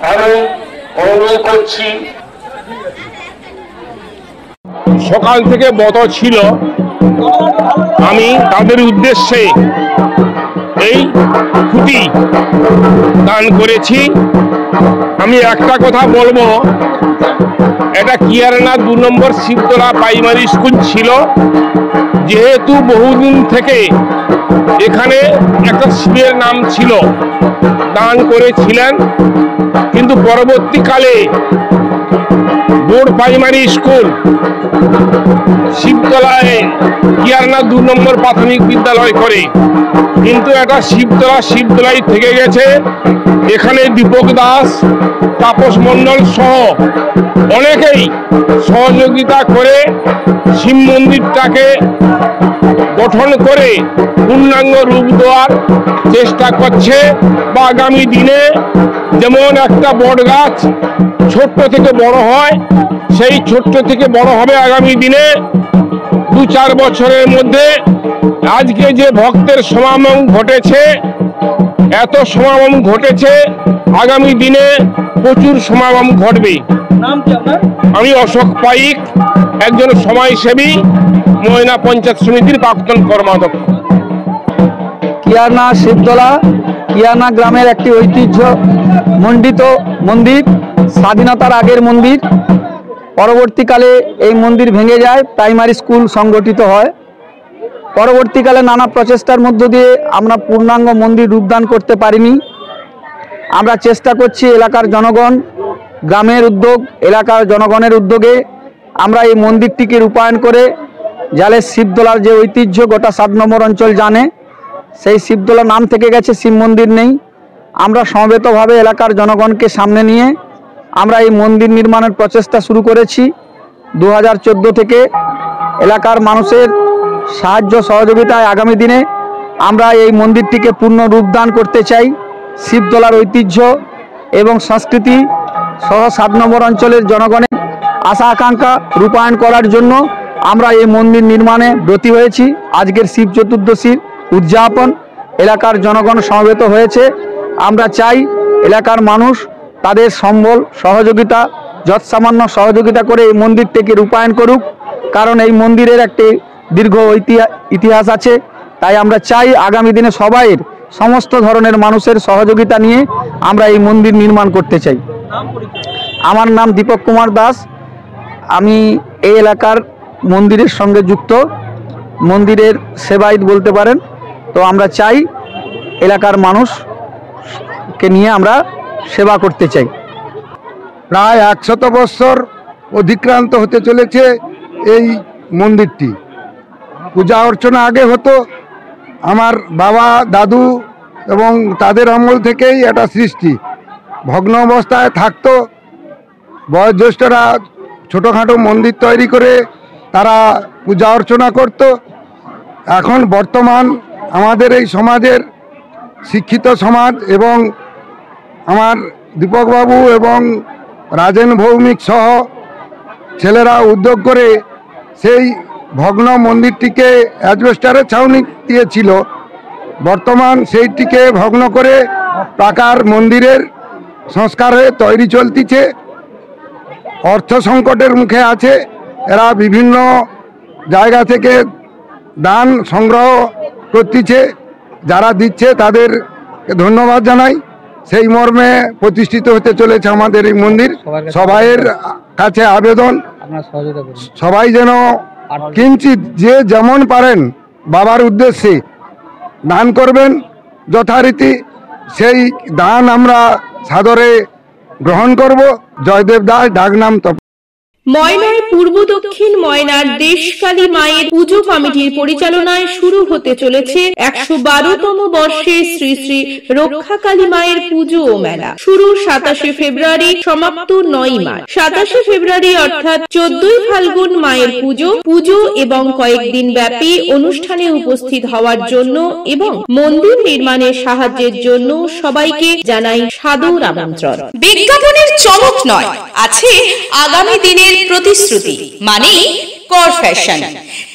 আমি অনুরোধ করছি। সকাল থেকে ব্রত ছিল, আমি তাদের উদ্দেশ্যে এই খুঁটি দান করেছি। আমি একটা কথা বলবো, এটা কিয়ারনা 2 নম্বর শিবতলা প্রাইমারি স্কুল ছিল। যেহেতু বহুদিন থেকে এখানে একটা শিবের নাম ছিল, দান করেছিলেন, কিন্তু পরবর্তীকালে বোর্ড প্রাইমারি স্কুল শিবতলায় কিয়ারনা 2 নম্বর প্রাথমিক বিদ্যালয় করে, কিন্তু এটা শিবতলায় থেকে গেছে। এখানে দীপক দাস, তাপস মণ্ডল সহ অনেকেই সহযোগিতা করে শিব মন্দিরটাকে গঠন করে পূর্ণাঙ্গ রূপ দেওয়ার চেষ্টা করছে। বা আগামী দিনে যেমন একটা বট গাছ ছোট্ট থেকে বড় হয়, সেই ছোট্ট থেকে বড় হবে আগামী দিনে 2-4 বছরের মধ্যে। আজকে যে ভক্তের সমাগম ঘটেছে, এত সমাগম ঘটেছে, আগামী দিনে প্রচুর সমাগম ঘটবে। আমি অশোক পাইক, একজন সমাজসেবী, ময়না পঞ্চায়েত সমিতির প্রাক্তন কর্মাধ্যক্ষ। কিয়ারনা শিবতলা কিয়ারনা গ্রামের একটি ঐতিহ্য মণ্ডিত মন্দির, স্বাধীনতার আগের মন্দির। পরবর্তীকালে এই মন্দির ভেঙে যায়, প্রাইমারি স্কুল সংগঠিত হয়। পরবর্তীকালে নানা প্রচেষ্টার মধ্য দিয়ে আমরা পূর্ণাঙ্গ মন্দির রূপদান করতে পারিনি। আমরা চেষ্টা করছি, এলাকার জনগণ, গ্রামের উদ্যোগ, এলাকার জনগণের উদ্যোগে আমরা এই মন্দিরটিকে রূপায়ণ করে, যাতে শিবতলার যে ঐতিহ্য গোটা 7 নম্বর অঞ্চল জানে, সেই শিবতলা নাম থেকে গেছে, শিব মন্দির নেই। আমরা সমবেতভাবে এলাকার জনগণকে সামনে নিয়ে আমরা এই মন্দির নির্মাণের প্রচেষ্টা শুরু করেছি। 2014 থেকে এলাকার মানুষের সাহায্য সহযোগিতায় আগামী দিনে আমরা এই মন্দিরটিকে পূর্ণ রূপদান করতে চাই। শিবতলার ঐতিহ্য এবং সংস্কৃতি সহ 7 নম্বর অঞ্চলের জনগণের আশা আকাঙ্ক্ষা রূপায়ণ করার জন্য আমরা এই মন্দির নির্মাণে ব্রতী হয়েছি। আজকের শিব চতুর্দশীর উদযাপন এলাকার জনগণ সমবেত হয়েছে। আমরা চাই এলাকার মানুষ তাদের সম্বল সহযোগিতা, যৎসামান্য সহযোগিতা করে এই মন্দিরটিকে রূপায়ণ করুক, কারণ এই মন্দিরের একটি দীর্ঘ ইতিহাস আছে। তাই আমরা চাই আগামী দিনে সবাইয়ের, সমস্ত ধরনের মানুষের সহযোগিতা নিয়ে আমরা এই মন্দির নির্মাণ করতে চাই। আমার নাম দীপক কুমার দাস, আমি এই এলাকার মন্দিরের সঙ্গে যুক্ত, মন্দিরের সেবায়িত বলতে পারেন। তো আমরা চাই এলাকার মানুষকে নিয়ে আমরা সেবা করতে চাই। প্রায় 100 বছর অতিক্রান্ত হতে চলেছে এই মন্দিরটি। পূজা অর্চনা আগে হতো, আমার বাবা দাদু এবং তাদের আমল থেকেই এটা সৃষ্টি। ভগ্ন অবস্থায় থাকতো, বয়োজ্যেষ্ঠরা ছোটোখাটো মন্দির তৈরি করে তারা পূজা অর্চনা করত। এখন বর্তমান আমাদের এই সমাজের শিক্ষিত সমাজ এবং আমার দীপকবাবু এবং রাজেন ভৌমিক সহ ছেলেরা উদ্যোগ করে সেই ভগ্ন মন্দিরটিকে অ্যাজবেস্টারের ছাউনি দিয়েছিল। বর্তমান সেইটিকে ভগ্ন করে প্রাকার মন্দিরের সংস্কার হয়ে তৈরি চলতিছে। অর্থ সংকটের মুখে আছে, এরা বিভিন্ন জায়গা থেকে দান সংগ্রহ করতেছে। যারা দিচ্ছে তাদের ধন্যবাদ জানাই। সেই মর্মে প্রতিষ্ঠিত হতে চলেছে আমাদের এই মন্দির। সবাইয়ের কাছে আবেদন, সবাই যেন কিঞ্চিৎ যে যেমন পারেন বাবার উদ্দেশ্যে দান করবেন। যথারীতি সেই দান আমরা সাদরে গ্রহণ করব। জয়দেব দাস, ডাকনাম তপ। ময়নার পূর্ব দক্ষিণ ময়নার দেশকালী মায়ের পুজো কমিটির পরিচালনায় শুরু হতে চলেছে 112তম বর্ষে শ্রী শ্রী রক্ষাকালী মায়ের পুজো ও মেলা। শুরু 27শে ফেব্রুয়ারি, সমাপ্ত 9 মার্চ। 27শে ফেব্রুয়ারি অর্থাৎ 14ই ফাল্গুন মায়ের পুজো এবং কয়েকদিন ব্যাপী অনুষ্ঠানে উপস্থিত হওয়ার জন্য এবং মন্দির নির্মাণে সাহায্যের জন্য সবাইকে জানাই সাদর আমন্ত্রণ। বিজ্ঞাপনের চমক নয়, আছে আগামী দিনের প্রতিশ্রুতি, মানে কর ফ্যাশন।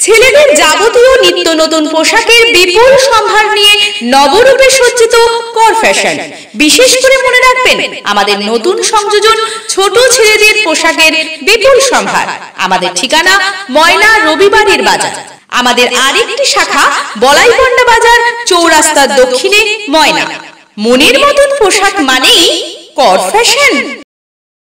ছেলেদের যাবতীয় নিত্য নতুন পোশাকের বিপুল সম্ভার নিয়ে নবরূপে সজ্জিত কর ফ্যাশন। বিশেষ করে মনে রাখবেন, আমাদের নতুন সংযোজন ছোট ছেলেদের পোশাকের বিপুল সম্ভার। আমাদের ঠিকানা ময়না রবিবারের বাজার। আমাদের আরেকটি শাখা বলাইপন্ডা বাজার, চৌরাস্তার দক্ষিণে, ময়না। মনের মতন পোশাক মানেই কর ফ্যাশন।